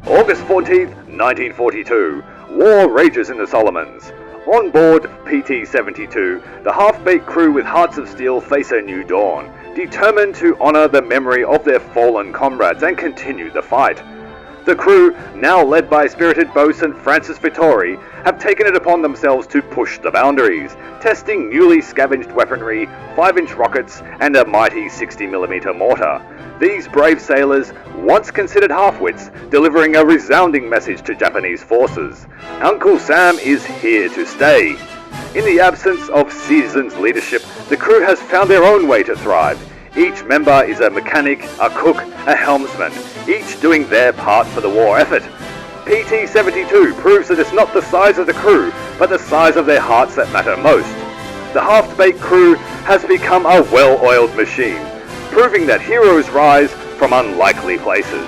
August 14th, 1942. War rages in the Solomons. On board PT-72, the half-baked crew with hearts of steel face a new dawn, determined to honor the memory of their fallen comrades and continue the fight. The crew, now led by spirited boatswain Francis Vittori, have taken it upon themselves to push the boundaries, testing newly scavenged weaponry, 5-inch rockets, and a mighty 60mm mortar. These brave sailors, once considered half-wits, delivering a resounding message to Japanese forces. Uncle Sam is here to stay. In the absence of seasoned leadership, the crew has found their own way to thrive. Each member is a mechanic, a cook, a helmsman, each doing their part for the war effort. PT-72 proves that it's not the size of the crew, but the size of their hearts that matter most. The half-baked crew has become a well-oiled machine, proving that heroes rise from unlikely places.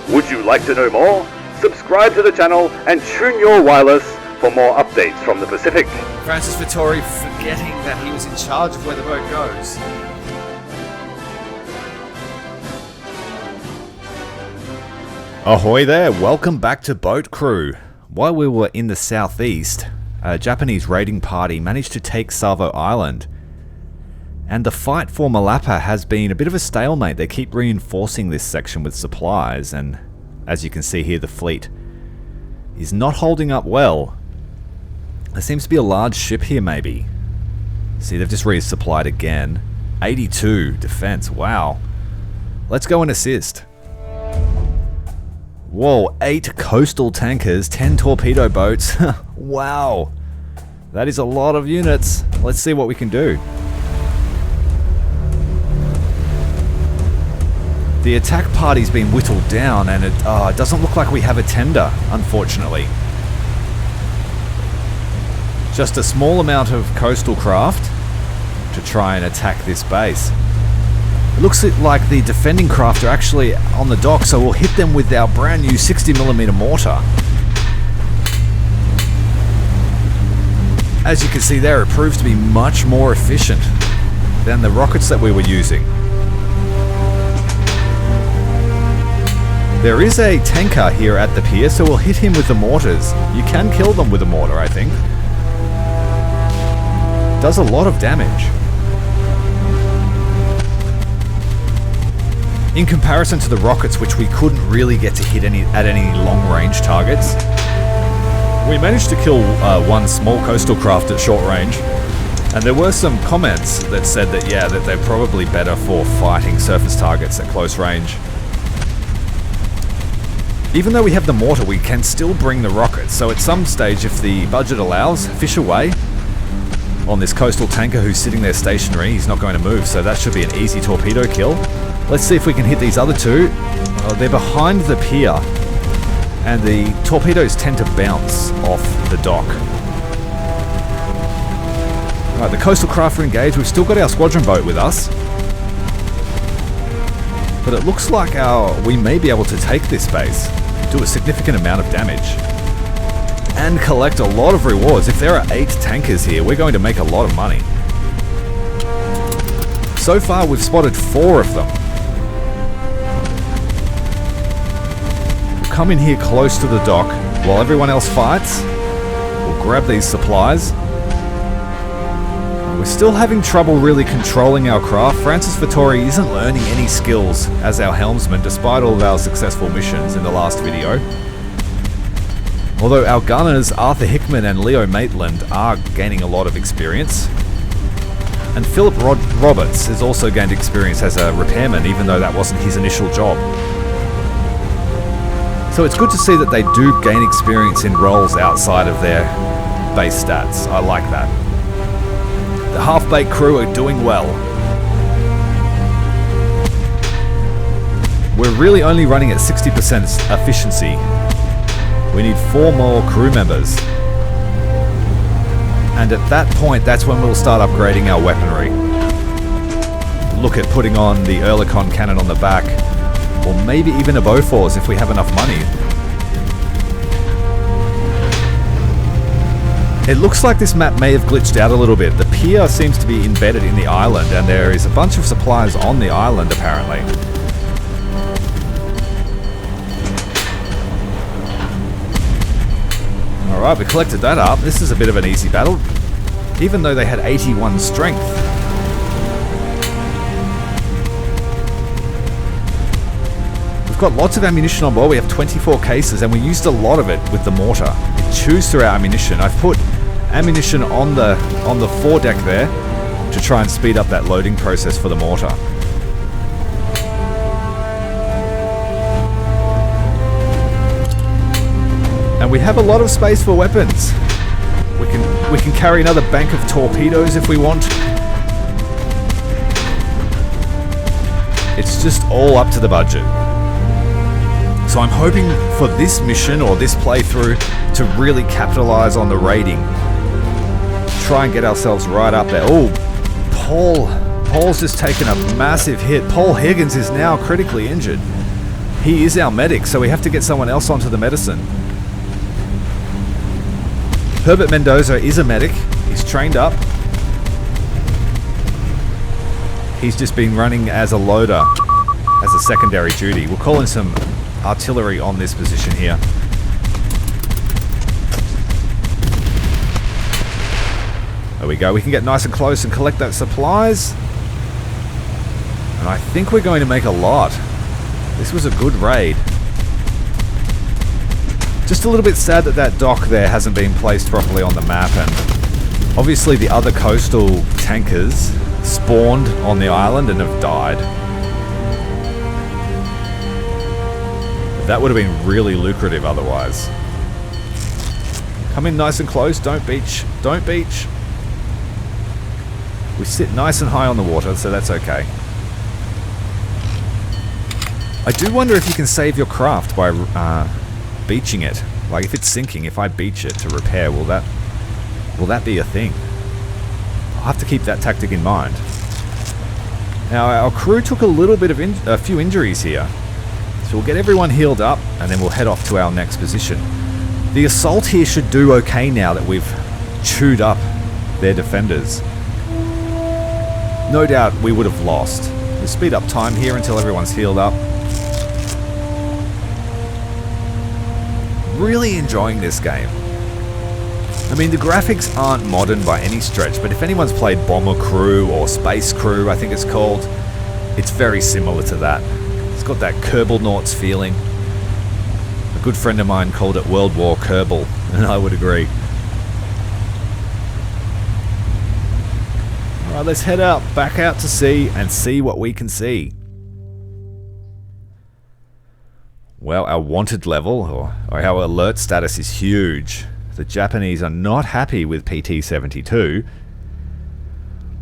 Would you like to know more? Subscribe to the channel and tune your wireless for more updates from the Pacific. Francis Vittori forgetting that he was in charge of where the boat goes. Ahoy there, welcome back to Boat Crew. While we were in the southeast, a Japanese raiding party managed to take Savo Island. And the fight for Malapa has been a bit of a stalemate. They keep reinforcing this section with supplies, and as you can see here, the fleet is not holding up well. There seems to be a large ship here maybe. See, they've just resupplied again. 82 defense, wow. Let's go and assist. Whoa, 8 coastal tankers, 10 torpedo boats. Wow, that is a lot of units. Let's see what we can do. The attack party's been whittled down, and it doesn't look like we have a tender, unfortunately. Just a small amount of coastal craft to try and attack this base. It looks like the defending craft are actually on the dock, so we'll hit them with our brand new 60mm mortar. As you can see there, it proves to be much more efficient than the rockets that we were using. There is a tanker here at the pier, so we'll hit him with the mortars. You can kill them with a mortar, I think. Does a lot of damage. In comparison to the rockets, which we couldn't really get to hit at any long-range targets, we managed to kill one small coastal craft at short range, and there were some comments that said that, yeah, that they're probably better for fighting surface targets at close range. Even though we have the mortar, we can still bring the rockets, so at some stage, if the budget allows, fish away on this coastal tanker who's sitting there stationary. He's not going to move, so that should be an easy torpedo kill. Let's see if we can hit these other two. They're behind the pier, and the torpedoes tend to bounce off the dock. Alright, the coastal craft are engaged. We've still got our squadron boat with us, but it looks like we may be able to take this base, do a significant amount of damage, and collect a lot of rewards. If there are 8 tankers here, we're going to make a lot of money. So far, we've spotted 4 of them. Come in here close to the dock while everyone else fights. We'll grab these supplies. We're still having trouble really controlling our craft. Francis Vittori isn't learning any skills as our helmsman, despite all of our successful missions in the last video. Although our gunners, Arthur Hickman and Leo Maitland, are gaining a lot of experience. And Philip Roberts has also gained experience as a repairman, even though that wasn't his initial job. So it's good to see that they do gain experience in roles outside of their base stats. I like that. The half-baked crew are doing well. We're really only running at 60% efficiency. We need 4 more crew members. And at that point, that's when we'll start upgrading our weaponry. Look at putting on the Oerlikon cannon on the back, or maybe even a Bofors if we have enough money. It looks like this map may have glitched out a little bit. The pier seems to be embedded in the island, and there is a bunch of supplies on the island apparently. Alright, we collected that up. This is a bit of an easy battle, even though they had 81 strength. We've got lots of ammunition on board. We have 24 cases, and we used a lot of it with the mortar. It chews through our ammunition. I've put ammunition on the foredeck there to try and speed up that loading process for the mortar. And we have a lot of space for weapons. We can carry another bank of torpedoes if we want. It's just all up to the budget. So I'm hoping for this mission or this playthrough to really capitalize on the raiding. Try and get ourselves right up there. Oh, Paul's just taken a massive hit. Paul Higgins is now critically injured. He is our medic, so we have to get someone else onto the medicine. Herbert Mendoza is a medic. He's trained up. He's just been running as a loader, as a secondary duty. We'll call in some artillery on this position here. There we go. We can get nice and close and collect those supplies. And I think we're going to make a lot. This was a good raid. Just a little bit sad that that dock there hasn't been placed properly on the map, and obviously the other coastal tankers spawned on the island and have died. That would have been really lucrative otherwise. Come in nice and close, don't beach, don't beach. We sit nice and high on the water, so that's okay. I do wonder if you can save your craft by beaching it. Like if it's sinking, if I beach it to repair, will that be a thing? I'll have to keep that tactic in mind. Now our crew took a little bit of a few injuries here, so we'll get everyone healed up and then we'll head off to our next position. The assault here should do okay now that we've chewed up their defenders. No doubt we would have lost. We'll speed up time here until everyone's healed up. Really enjoying this game. I mean, the graphics aren't modern by any stretch, but if anyone's played Bomber Crew or Space Crew, I think it's called, it's very similar to that. It's got that Kerbal Noughts feeling. A good friend of mine called it World War Kerbal, and I would agree. Alright, let's head out, back out to sea and see what we can see. Well, our wanted level, or our alert status is huge. The Japanese are not happy with PT-72.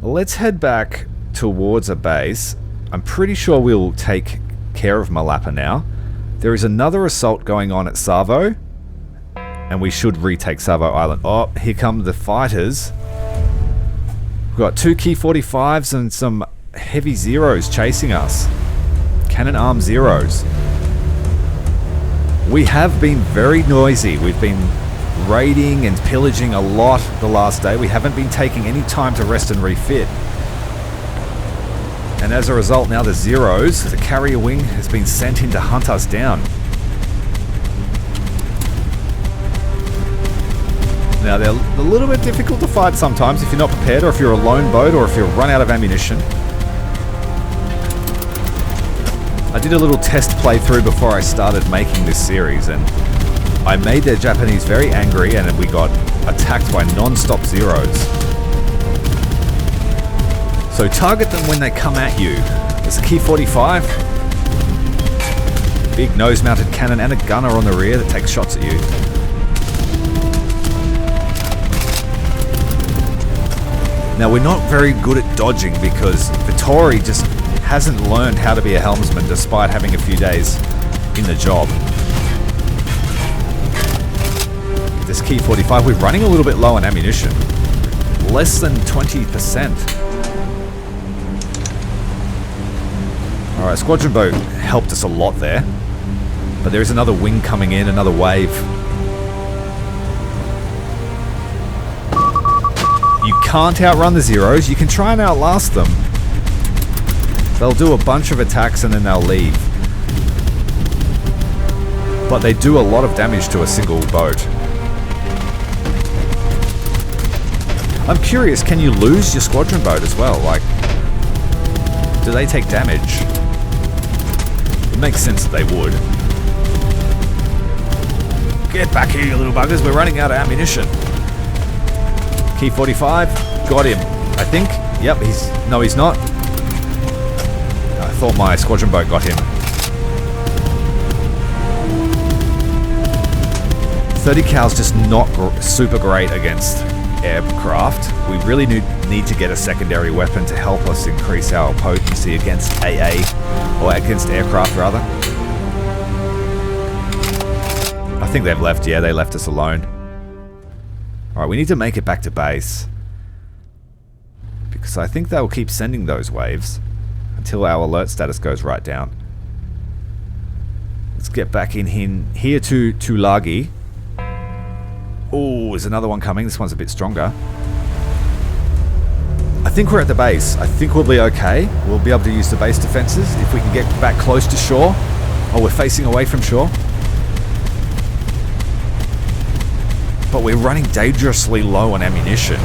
Let's head back towards a base. I'm pretty sure we'll take care of Malappa now. There is another assault going on at Savo, and we should retake Savo Island. Oh, here come the fighters. We've got 2 Key 45s and some heavy Zeros chasing us. Cannon arm Zeros. We have been very noisy. We've been raiding and pillaging a lot the last day. We haven't been taking any time to rest and refit. And as a result, now the Zeros, the carrier wing, has been sent in to hunt us down. Now they're a little bit difficult to fight sometimes if you're not prepared, or if you're a lone boat, or if you've run out of ammunition. I did a little test playthrough before I started making this series, and I made their Japanese very angry, and we got attacked by non-stop Zeros. So target them when they come at you. There's a Key 45, big nose-mounted cannon, and a gunner on the rear that takes shots at you. Now we're not very good at dodging because Vittori just hasn't learned how to be a helmsman despite having a few days in the job. This Key 45, we're running a little bit low on ammunition. Less than 20%. Alright, squadron boat helped us a lot there. But there is another wing coming in, another wave. You can't outrun the Zeros, you can try and outlast them. They'll do a bunch of attacks and then they'll leave. But they do a lot of damage to a single boat. I'm curious, can you lose your squadron boat as well? Like, do they take damage? It makes sense that they would. Get back here, you little buggers. We're running out of ammunition. Key 45. Got him. I think. Yep, no, he's not. I thought my squadron boat got him. 30 cal's just not super great against aircraft. We really need to get a secondary weapon to help us increase our potency against AA, or against aircraft rather. I think they've left. Yeah, they left us alone. Alright, we need to make it back to base, because I think they'll keep sending those waves until our alert status goes right down. Let's get back in here to Tulagi. Oh, there's another one coming. This one's a bit stronger. I think we're at the base. I think we'll be okay. We'll be able to use the base defenses if we can get back close to shore. Oh, we're facing away from shore. But we're running dangerously low on ammunition.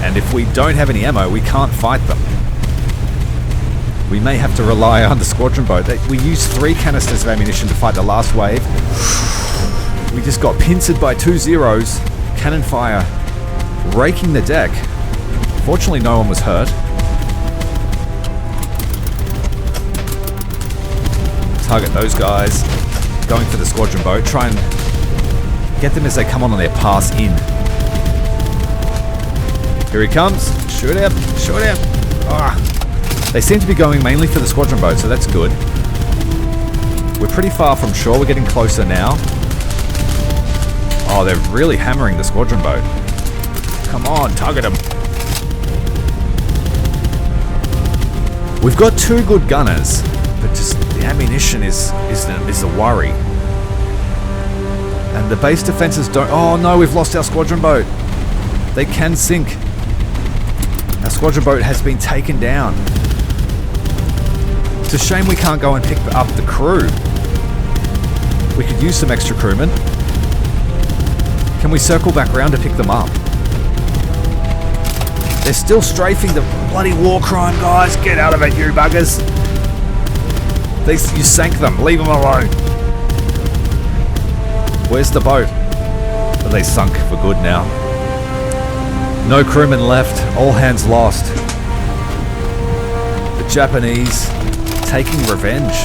And if we don't have any ammo, we can't fight them. We may have to rely on the squadron boat. We used 3 canisters of ammunition to fight the last wave. We just got pincered by 2 zeros. Cannon fire raking the deck. Fortunately, no one was hurt. Target those guys. Going for the squadron boat. Try and get them as they come on their pass in. Here he comes. Shoot him. Shoot him. Ah. They seem to be going mainly for the squadron boat, so that's good. We're pretty far from shore. We're getting closer now. Oh, they're really hammering the squadron boat. Come on, target them. We've got 2 good gunners, but just the ammunition is the worry. And the base defenses don't... Oh no, we've lost our squadron boat. They can sink. Our squadron boat has been taken down. It's a shame we can't go and pick up the crew. We could use some extra crewmen. Can we circle back around to pick them up? They're still strafing the bloody war crime, guys. Get out of it, you buggers. You sank them. Leave them alone. Where's the boat? Are they sunk for good now? No crewmen left. All hands lost. The Japanese taking revenge.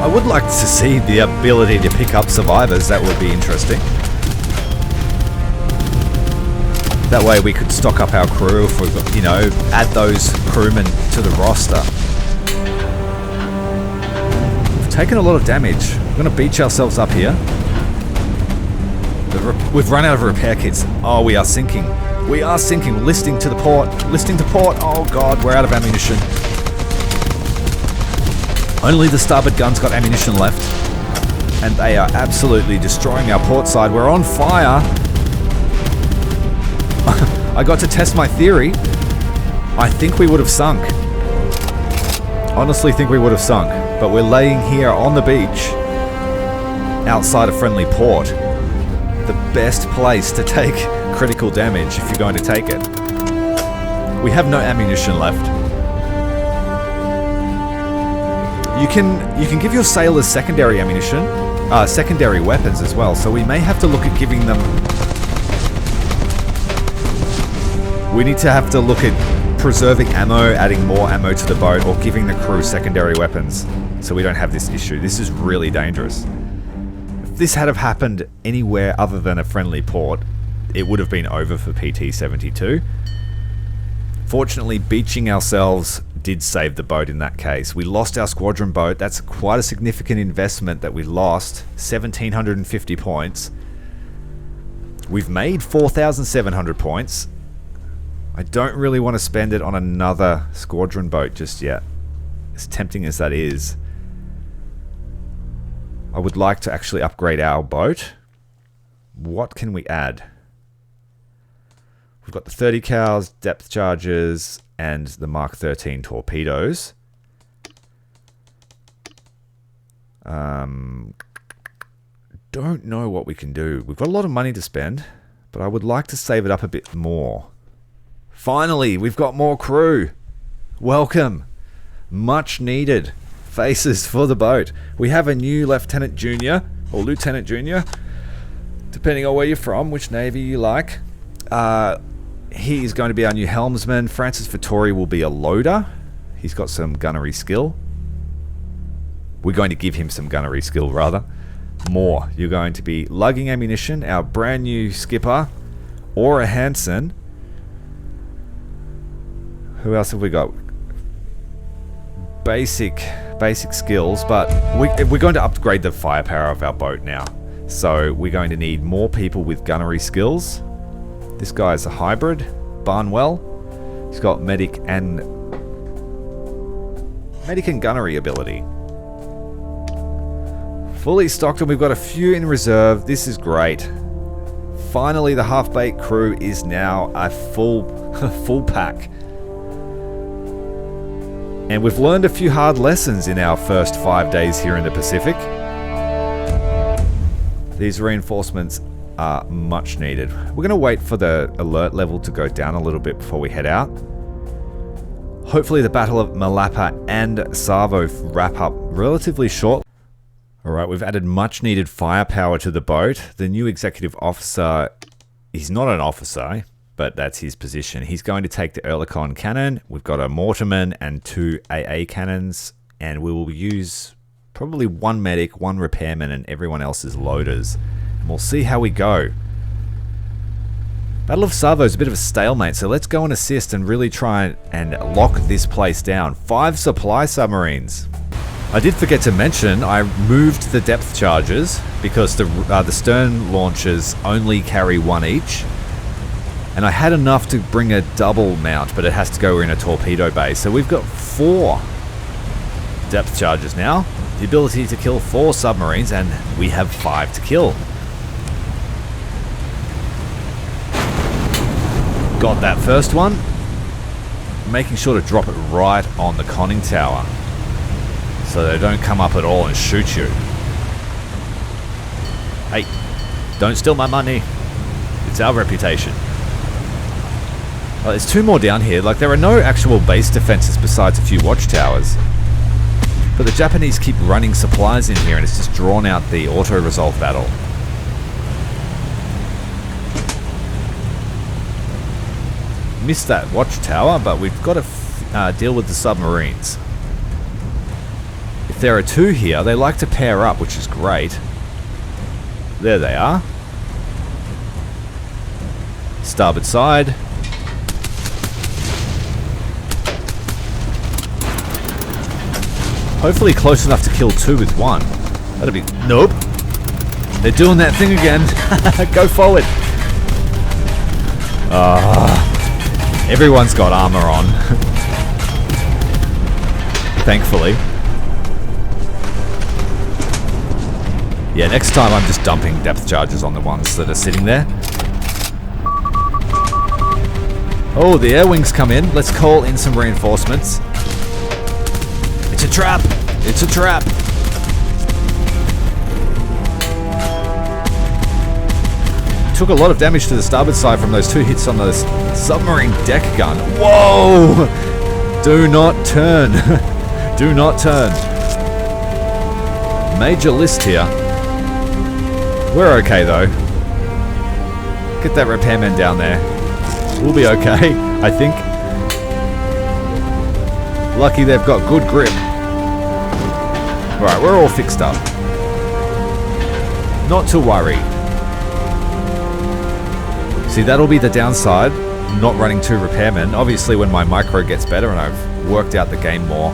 I would like to see the ability to pick up survivors. That would be interesting. That way we could stock up our crew if we've got, add those crewmen to the roster. We've taken a lot of damage. We're going to beach ourselves up here. We've run out of repair kits. Oh, we are sinking. We are sinking. Listing to the port. Listing to port. Oh god, we're out of ammunition. Only the starboard gun's got ammunition left. And they are absolutely destroying our port side. We're on fire. I got to test my theory. I think we would have sunk. Honestly think we would have sunk. But we're laying here on the beach outside a friendly port. The best place to take critical damage if you're going to take it. We have no ammunition left. You can give your sailors secondary ammunition, secondary weapons as well. So we may have to look at giving them. We need to have to look at preserving ammo, adding more ammo to the boat, or giving the crew secondary weapons, so we don't have this issue. This is really dangerous. If this had have happened anywhere other than a friendly port, it would have been over for PT-72. Fortunately, beaching ourselves did save the boat in that case. We lost our squadron boat. That's quite a significant investment that we lost. 1,750 points. We've made 4,700 points. I don't really want to spend it on another squadron boat just yet, as tempting as that is. I would like to actually upgrade our boat. What can we add? We've got the 30 cals, depth charges, and the Mark 13 torpedoes. don't know what we can do. We've got a lot of money to spend, but I would like to save it up a bit more. Finally, we've got more crew. Welcome. Much needed faces for the boat. We have a new Lieutenant Junior, or Lieutenant Junior, depending on where you're from, which Navy you like. He is going to be our new helmsman. Francis Vittori will be a loader. He's got some gunnery skill. We're going to give him some gunnery skill, rather. More. You're going to be lugging ammunition. Our brand new skipper, Aura Hansen. Who else have we got? Basic skills, but we're going to upgrade the firepower of our boat now. So we're going to need more people with gunnery skills. This guy is a hybrid, Barnwell. He's got medic and gunnery ability. Fully stocked, and we've got a few in reserve. This is great. Finally, the half-baked crew is now a full pack. And we've learned a few hard lessons in our first 5 days here in the Pacific. These reinforcements are much needed. We're going to wait for the alert level to go down a little bit before we head out. Hopefully the Battle of Malappa and Savo wrap up relatively short. Alright, we've added much needed firepower to the boat. The new executive officer, he's not an officer, but that's his position. He's going to take the Oerlikon cannon. We've got a Mortarman and 2 AA cannons, and we will use probably 1 medic, 1 repairman, and everyone else is loaders. And we'll see how we go. Battle of Savo is a bit of a stalemate, so let's go and assist and really try and lock this place down. 5 supply submarines. I did forget to mention, I moved the depth charges because the stern launchers only carry 1 each. And I had enough to bring a double mount, but it has to go in a torpedo bay. So we've got 4 depth charges now. The ability to kill 4 submarines, and we have 5 to kill. Got that first one. Making sure to drop it right on the conning tower, so they don't come up at all and shoot you. Hey, don't steal my money. It's our reputation. There's 2 more down here. Like, there are no actual base defenses besides a few watchtowers. But the Japanese keep running supplies in here, and it's just drawn out the auto-resolve battle. Missed that watchtower, but we've got to deal with the submarines. If there are 2 here, they like to pair up, which is great. There they are. Starboard side. Hopefully close enough to kill 2 with 1. That'll be... Nope. They're doing that thing again. Go forward. Everyone's got armor on. Thankfully. Yeah, next time I'm just dumping depth charges on the ones that are sitting there. Oh, the air wings come in. Let's call in some reinforcements. It's a trap! It's a trap! Took a lot of damage to the starboard side from those 2 hits on the submarine deck gun. Whoa! Do not turn. Do not turn. Major list here. We're okay though. Get that repairman down there. We'll be okay, I think. Lucky they've got good grip. Right, we're all fixed up. Not to worry. See, that'll be the downside, not running 2 repairmen. Obviously, when my micro gets better and I've worked out the game more,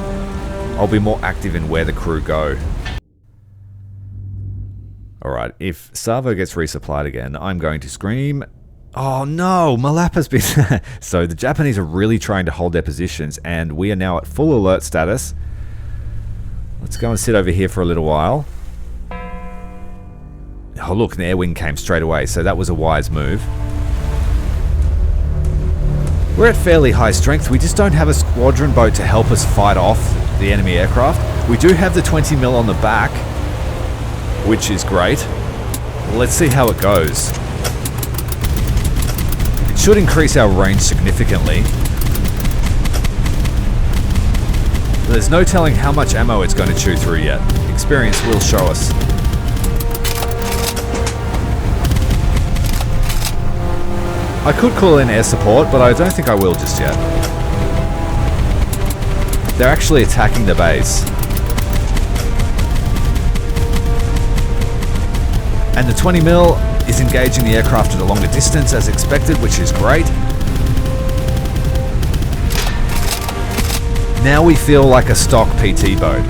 I'll be more active in where the crew go. Alright, if Savo gets resupplied again, I'm going to scream. Oh no, Malappa's been... So the Japanese are really trying to hold their positions, and we are now at full alert status. Let's go and sit over here for a little while. Oh look, an air wing came straight away, so that was a wise move. We're at fairly high strength. We just don't have a squadron boat to help us fight off the enemy aircraft. We do have the 20 mil on the back, which is great. Let's see how it goes. It should increase our range significantly. There's no telling how much ammo it's going to chew through yet. Experience will show us. I could call in air support, but I don't think I will just yet. They're actually attacking the base. And the 20 mil is engaging the aircraft at a longer distance as expected, which is great. Now we feel like a stock PT boat.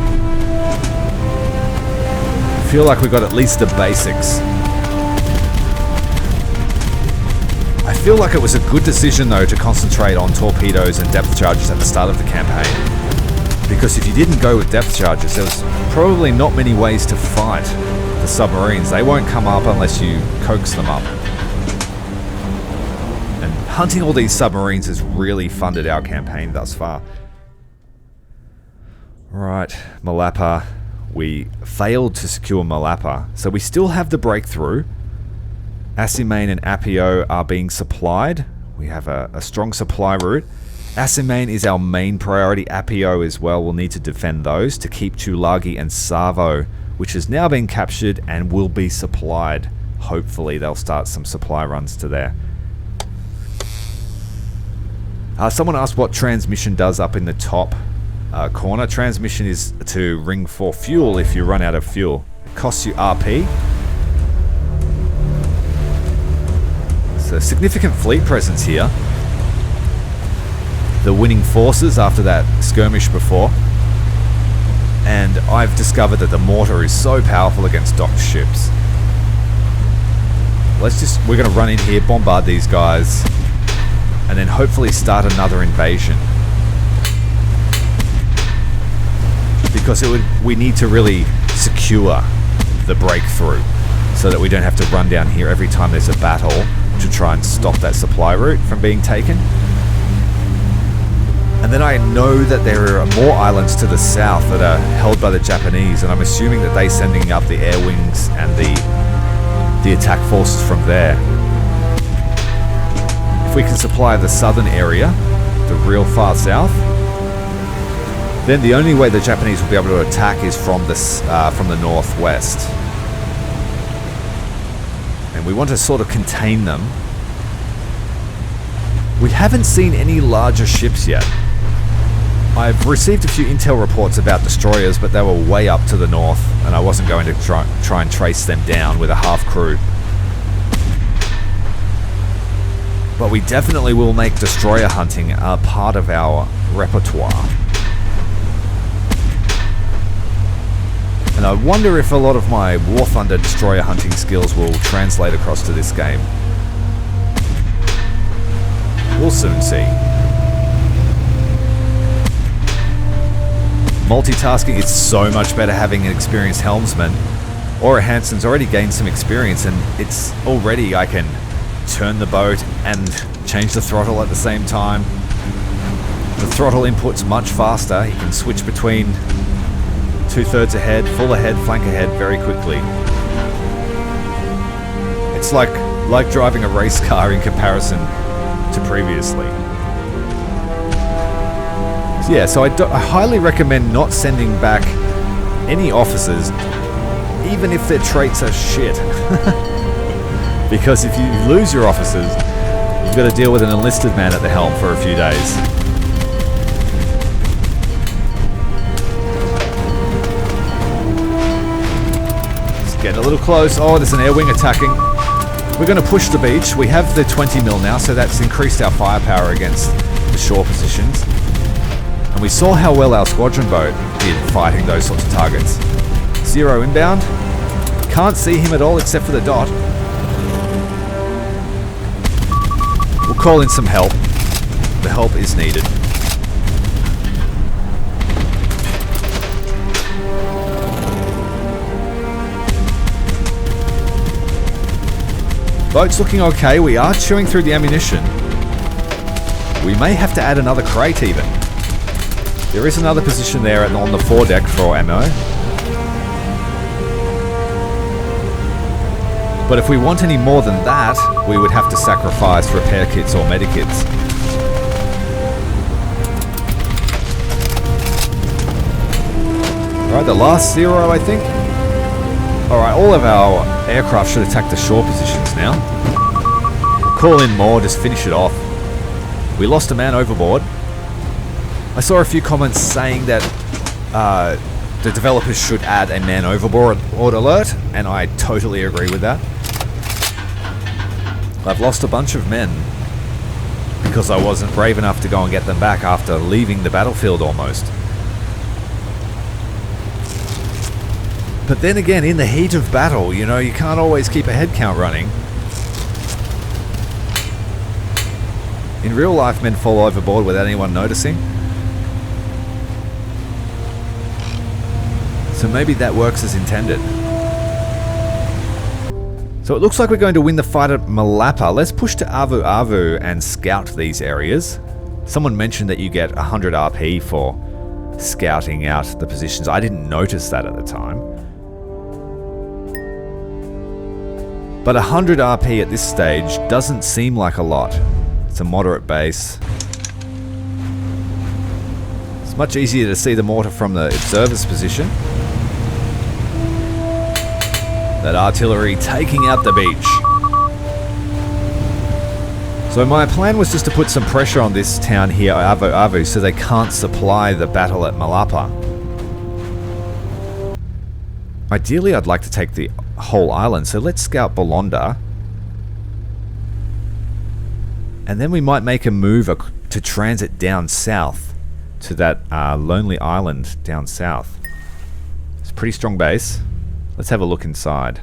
I feel like we got at least the basics. I feel like it was a good decision though to concentrate on torpedoes and depth charges at the start of the campaign. Because if you didn't go with depth charges, there was probably not many ways to fight the submarines. They won't come up unless you coax them up. And hunting all these submarines has really funded our campaign thus far. Right, Malapa. We failed to secure Malapa, so we still have the breakthrough. Asimane and Apio are being supplied. We have a strong supply route. Asimane is our main priority. Apio as well. We'll need to defend those to keep Tulagi and Savo, which has now been captured and will be supplied. Hopefully they'll start some supply runs to there. Someone asked what transmission does up in the top corner. Transmission is to ring for fuel if you run out of fuel. It costs you RP. So significant fleet presence here. The winning forces after that skirmish before. And I've discovered that the mortar is so powerful against docked ships. We're going to run in here, bombard these guys, and then hopefully start another invasion. Because we need to really secure the breakthrough so that we don't have to run down here every time there's a battle to try and stop that supply route from being taken. And then I know that there are more islands to the south that are held by the Japanese, and I'm assuming that they're sending up the air wings and the attack forces from there. If we can supply the southern area, the real far south, then the only way the Japanese will be able to attack is from the northwest. And we want to sort of contain them. We haven't seen any larger ships yet. I've received a few intel reports about destroyers, but they were way up to the north, and I wasn't going to try and trace them down with a half crew. But we definitely will make destroyer hunting a part of our repertoire. And I wonder if a lot of my War Thunder destroyer hunting skills will translate across to this game. We'll soon see. Multitasking, it's so much better having an experienced helmsman. Ora Hansen's already gained some experience, and it's already I can turn the boat and change the throttle at the same time. The throttle input's much faster. He can switch between 2/3 ahead, full ahead, flank ahead very quickly. It's like driving a race car in comparison to previously. So yeah, so I highly recommend not sending back any officers, even if their traits are shit. Because if you lose your officers, you've got to deal with an enlisted man at the helm for a few days. It's getting a little close. Oh, there's an air wing attacking. We're going to push the beach. We have the 20 mil now, so that's increased our firepower against the shore positions. And we saw how well our squadron boat did fighting those sorts of targets. 0 inbound. Can't see him at all except for the dot. We'll call in some help. The help is needed. Boat's looking okay. We are chewing through the ammunition. We may have to add another crate even. There is another position there on the foredeck for ammo. But if we want any more than that, we would have to sacrifice repair kits or medikits. Alright, the last 0, I think. Alright, all of our aircraft should attack the shore positions now. Call in more, just finish it off. We lost a man overboard. I saw a few comments saying that the developers should add a man overboard alert, and I totally agree with that. I've lost a bunch of men because I wasn't brave enough to go and get them back after leaving the battlefield almost. But then again, in the heat of battle, you know, you can't always keep a head count running. In real life, men fall overboard without anyone noticing. So maybe that works as intended. So it looks like we're going to win the fight at Malapa. Let's push to Avu Avu and scout these areas. Someone mentioned that you get 100 RP for scouting out the positions. I didn't notice that at the time. But 100 RP at this stage doesn't seem like a lot. It's a moderate base. It's much easier to see the mortar from the observer's position. That artillery taking out the beach. So my plan was just to put some pressure on this town here, Avu Avu, so they can't supply the battle at Malapa. Ideally, I'd like to take the whole island, so let's scout Bolonda. And then we might make a move to transit down south to that lonely island down south. It's a pretty strong base. Let's have a look inside.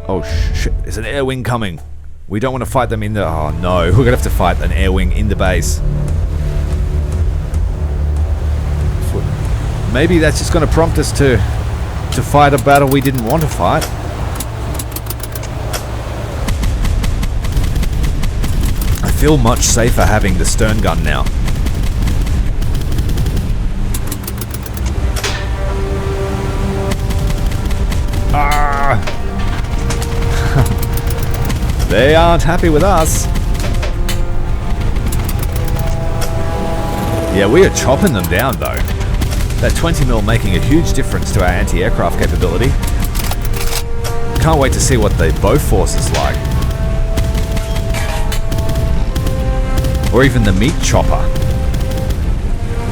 Oh shit, there's an air wing coming. We don't want to fight them in the... Oh no, we're going to have to fight an air wing in the base. Maybe that's just going to prompt us to fight a battle we didn't want to fight. I feel much safer having the stern gun now. Ah! They aren't happy with us. Yeah, we are chopping them down though. That 20mm making a huge difference to our anti-aircraft capability. Can't wait to see what the Bofors is like. Or even the meat chopper.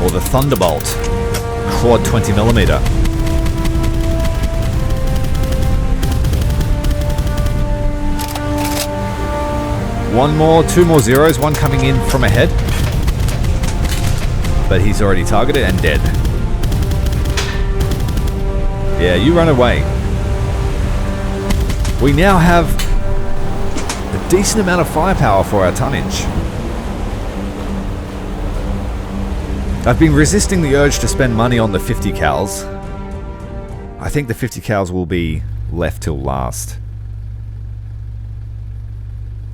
Or the Thunderbolt. Quad 20mm. Two more zeros, one coming in from ahead. But he's already targeted and dead. Yeah, you run away. We now have a decent amount of firepower for our tonnage. I've been resisting the urge to spend money on the 50 cals. I think the 50 cals will be left till last.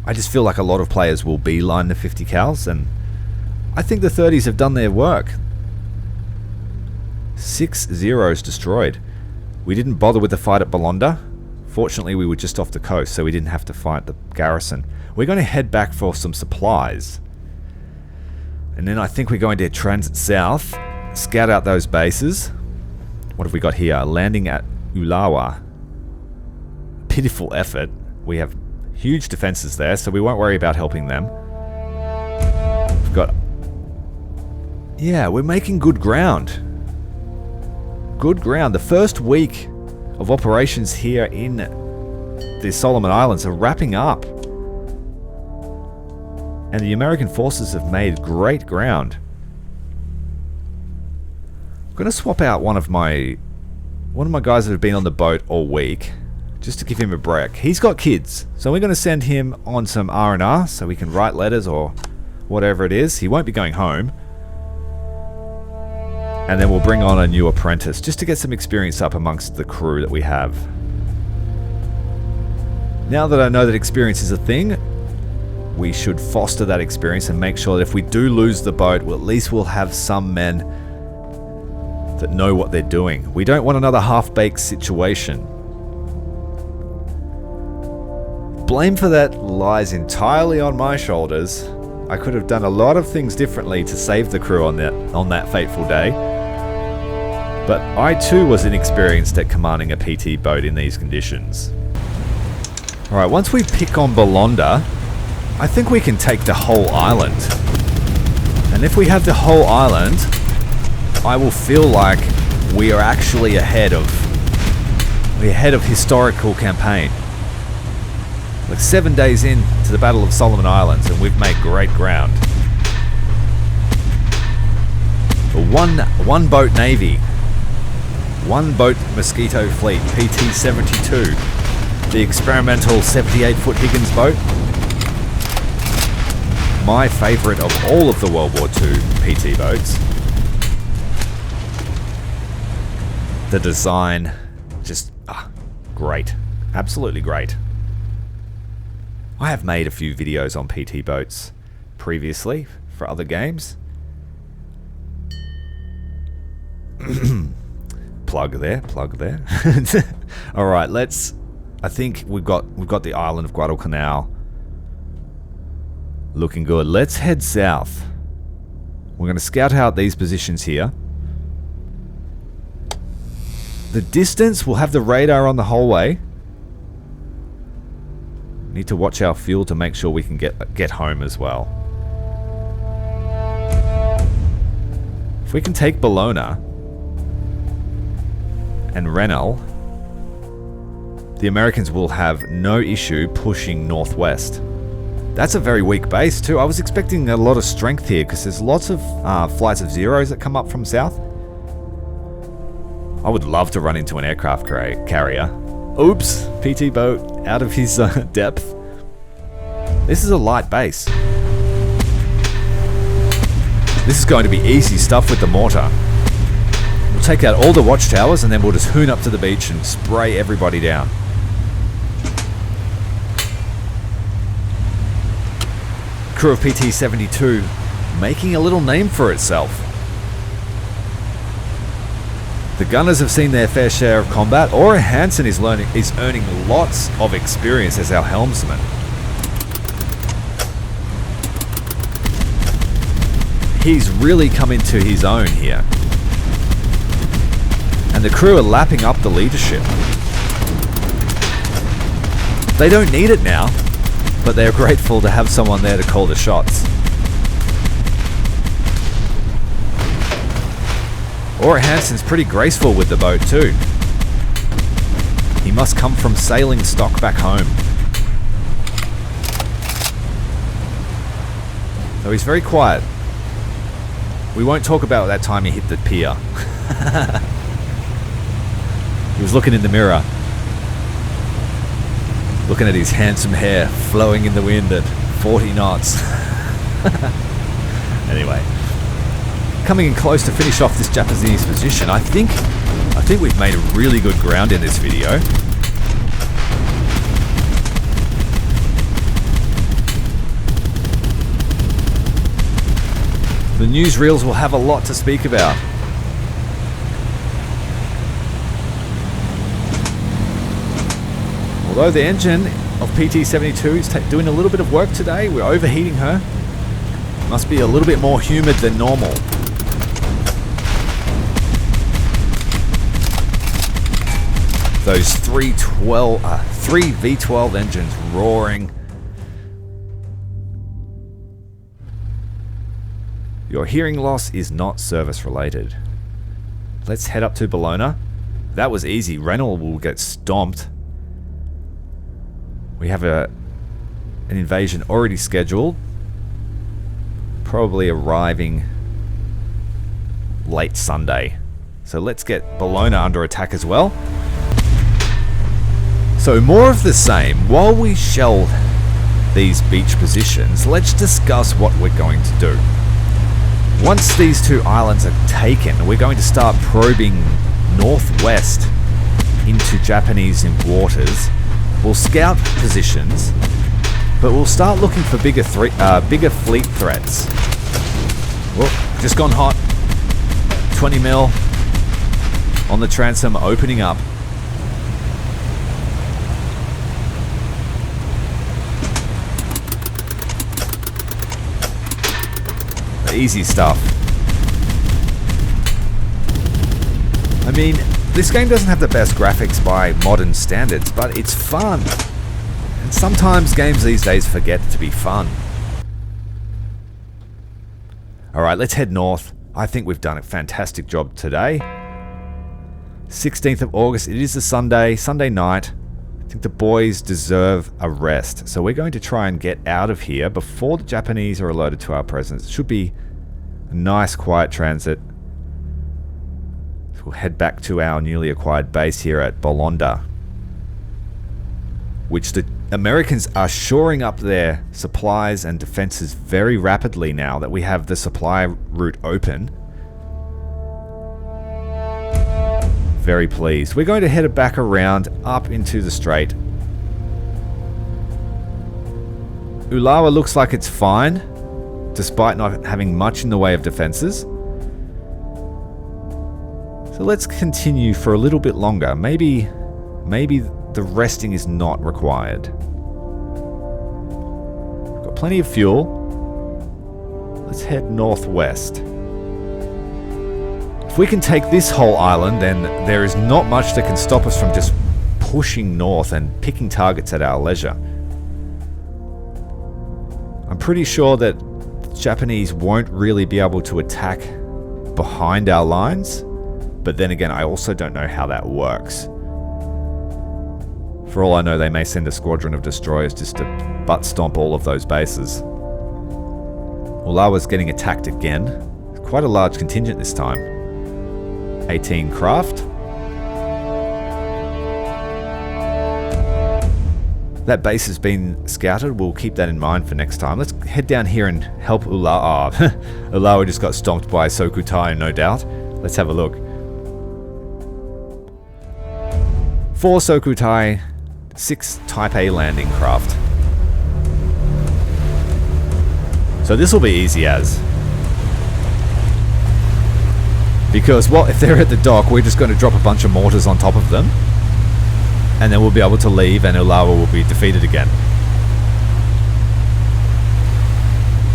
I just feel like a lot of players will beeline the 50 cals, and I think the 30s have done their work. 6 zeros destroyed. We didn't bother with the fight at Bolonda. Fortunately, we were just off the coast, so we didn't have to fight the garrison. We're going to head back for some supplies. And then I think we're going to transit south, scout out those bases. What have we got here? Landing at Ulawa. Pitiful effort. We have huge defenses there, so we won't worry about helping them. We've got... Yeah, we're making good ground. Good ground. The first week of operations here in the Solomon Islands are wrapping up. And the American forces have made great ground. I'm going to swap out one of my guys that have been on the boat all week, just to give him a break. He's got kids, so we're going to send him on some R&R so we can write letters or whatever it is. He won't be going home. And then we'll bring on a new apprentice just to get some experience up amongst the crew that we have. Now that I know that experience is a thing, we should foster that experience and make sure that if we do lose the boat, well, at least we'll have some men that know what they're doing. We don't want another half-baked situation. blame for that lies entirely on my shoulders. I could have done a lot of things differently to save the crew on that fateful day. But I too was inexperienced at commanding a PT boat in these conditions. Alright, once we pick on Bolonda, I think we can take the whole island. And if we have the whole island, I will feel like we are actually ahead of historical campaign. Like 7 days in to the Battle of Solomon Islands, and we've made great ground. A one boat navy, one boat mosquito fleet, PT-72, the experimental 78-foot Higgins boat. My favourite of all of the World War II PT boats. The design, just great, absolutely great. I have made a few videos on PT boats previously for other games. Plug there. All right, I think we've got the island of Guadalcanal looking good. Let's head south. We're going to scout out these positions here. The distance, we'll have the radar on the whole way. Need to watch our fuel to make sure we can get home as well. If we can take Bologna and Renel, the Americans will have no issue pushing northwest. That's a very weak base too. I was expecting a lot of strength here because there's lots of flights of zeros that come up from south. I would love to run into an aircraft carrier. Oops, PT boat out of his depth. This is a light base. This is going to be easy stuff with the mortar. We'll take out all the watchtowers and then we'll just hoon up to the beach and spray everybody down. Crew of PT-72 making a little name for itself. The gunners have seen their fair share of combat. Ora Hansen is earning lots of experience as our helmsman. He's really come into his own here. And the crew are lapping up the leadership. They don't need it now, but they're grateful to have someone there to call the shots. Ora Hansen's pretty graceful with the boat too. He must come from sailing stock back home. So he's very quiet. We won't talk about that time he hit the pier. He was looking in the mirror. Looking at his handsome hair flowing in the wind at 40 knots. Anyway. Coming in close to finish off this Japanese position. I think we've made a really good ground in this video. The newsreels will have a lot to speak about. Although the engine of PT-72 is doing a little bit of work today, we're overheating her. Must be a little bit more humid than normal. Those three V12 engines roaring. Your hearing loss is not service related. Let's head up to Bologna. That was easy. Renal will get stomped. We have an invasion already scheduled. Probably arriving late Sunday. So let's get Bologna under attack as well. So more of the same. While we shell these beach positions, let's discuss what we're going to do. Once these two islands are taken, we're going to start probing northwest into Japanese waters. We'll scout positions, but we'll start looking for bigger fleet threats. Well, just gone hot. 20 mil on the transom opening up. Easy stuff. I mean, this game doesn't have the best graphics by modern standards, but it's fun. And sometimes games these days forget to be fun. Alright, let's head north. I think we've done a fantastic job today. 16th of August, it is a Sunday night. I think the boys deserve a rest. So we're going to try and get out of here before the Japanese are alerted to our presence. It should be a nice quiet transit. So we'll head back to our newly acquired base here at Bolonda, which the Americans are shoring up their supplies and defenses very rapidly now that we have the supply route open. Very pleased. We're going to head back around up into the strait. Ulawa looks like it's fine, despite not having much in the way of defenses. So let's continue for a little bit longer. Maybe the resting is not required. We've got plenty of fuel. Let's head northwest. If we can take this whole island, then there is not much that can stop us from just pushing north and picking targets at our leisure. I'm pretty sure that the Japanese won't really be able to attack behind our lines, but then again, I also don't know how that works. For all I know, they may send a squadron of destroyers just to butt stomp all of those bases. Ulawa's getting attacked again. Quite a large contingent this time. 18 craft. That base has been scouted. We'll keep that in mind for next time. Let's head down here and help Ulawa. Ulawa just got stomped by Sokutai, no doubt. Let's have a look. 4 Sokutai, 6 Type A landing craft. So this will be easy as. Because, well, if they're at the dock, we're just going to drop a bunch of mortars on top of them. And then we'll be able to leave and Ulawa will be defeated again.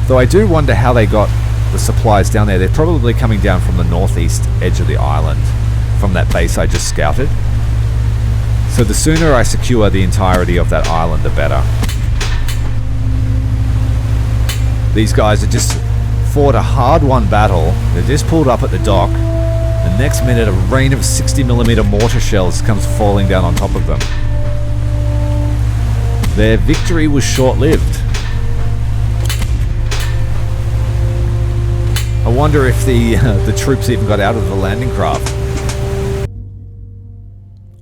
Though I do wonder how they got the supplies down there. They're probably coming down from the northeast edge of the island, from that base I just scouted. So the sooner I secure the entirety of that island, the better. These guys are just fought a hard-won battle. They're just pulled up at the dock. The next minute, a rain of 60mm mortar shells comes falling down on top of them. Their victory was short-lived. I wonder if the troops even got out of the landing craft.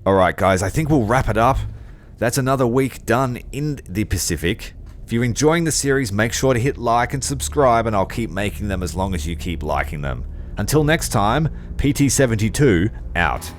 Alright guys, I think we'll wrap it up. That's another week done in the Pacific. If you're enjoying the series, make sure to hit like and subscribe, and I'll keep making them as long as you keep liking them. Until next time, PT-72 out.